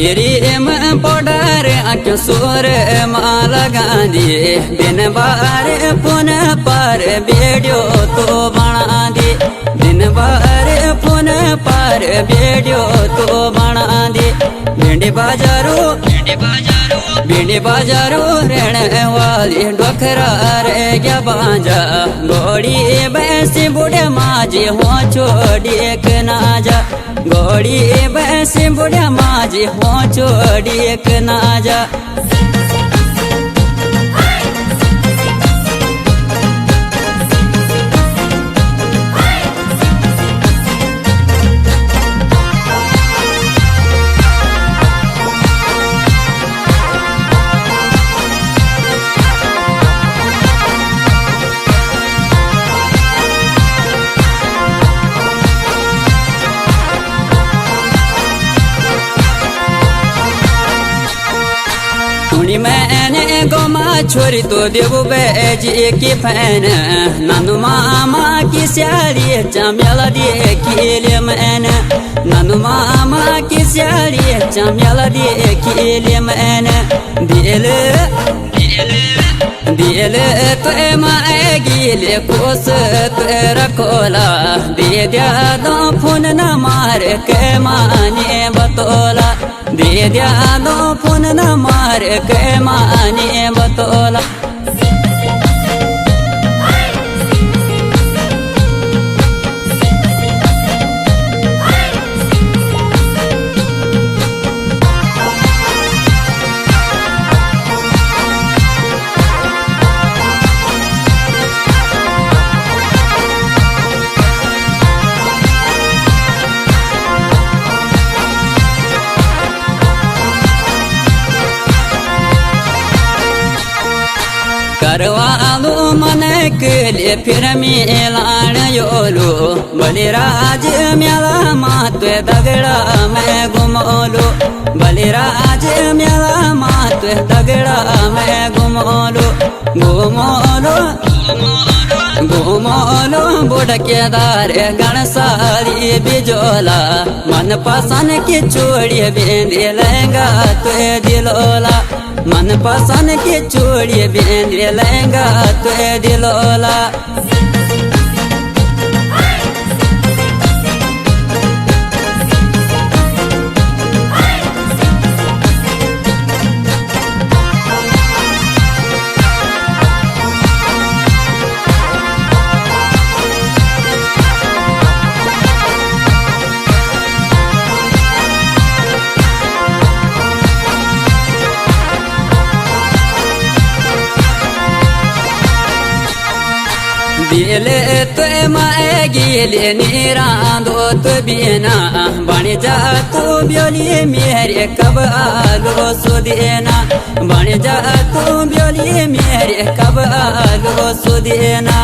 गिरी में पोडर आँखों सोर माँ लगा दिए दिन बार पुन पर वीडियो तो बना दी दिन बार पुन पर वीडियो तो बना दी भिंडी बाजारो रहने वाली डोखरा रे क्या बांजा घोड़ी बैसी बुढ़े माजी हो छोड़ी एक नाजा घोड़ी बैसी बुढ़े माजी हो छोड़ी एक नाजा मैंने गोमा छोरी तो देवो बेजी की फैन नानू मामा की स्याली चमेला दिए खिले मैंने नानू मामा की स्याली चमेला दिए खिले मैंने दिल तो माएगी कोस तेरा कोला दे दिया दो फोन न मार के माने बतोला दे दिया दो फोन न मार के माने बतोला करवालू मन के लिए फिर मिलान योलू बलिराज मेला मात दगड़ा मैं घुमोलू बलिराज मेला मात दगड़ा मैं घुमोलू घुमोलू बुढ़ के दार गणसारी बिजोला मन पसंद की चूड़ी बेंदी लहंगा तुए दिलोला मन पसंद की चूड़ी बेंदी लहंगा तुए दिलोला दिल तो माएगी नीरा दो तो बिना बन जा तू ब्योली मेरे कब आलो सुदेना बन जा तू ब्योली मेरे कब आलो सुदेना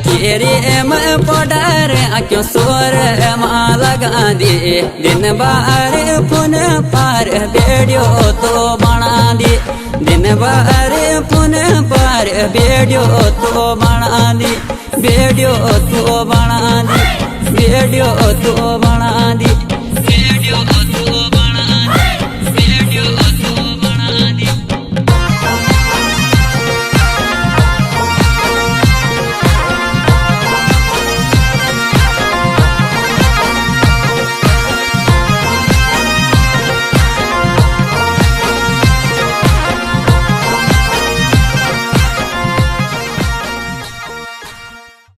केरे में पोडर आँखों सोर माँ लगा दे दिन बार पुन पर वीडियो तो बना दी दिन बार पुन पर वीडियो तो बना दी वीडियो तो बना दी वीडियो तो बना दी वीडियो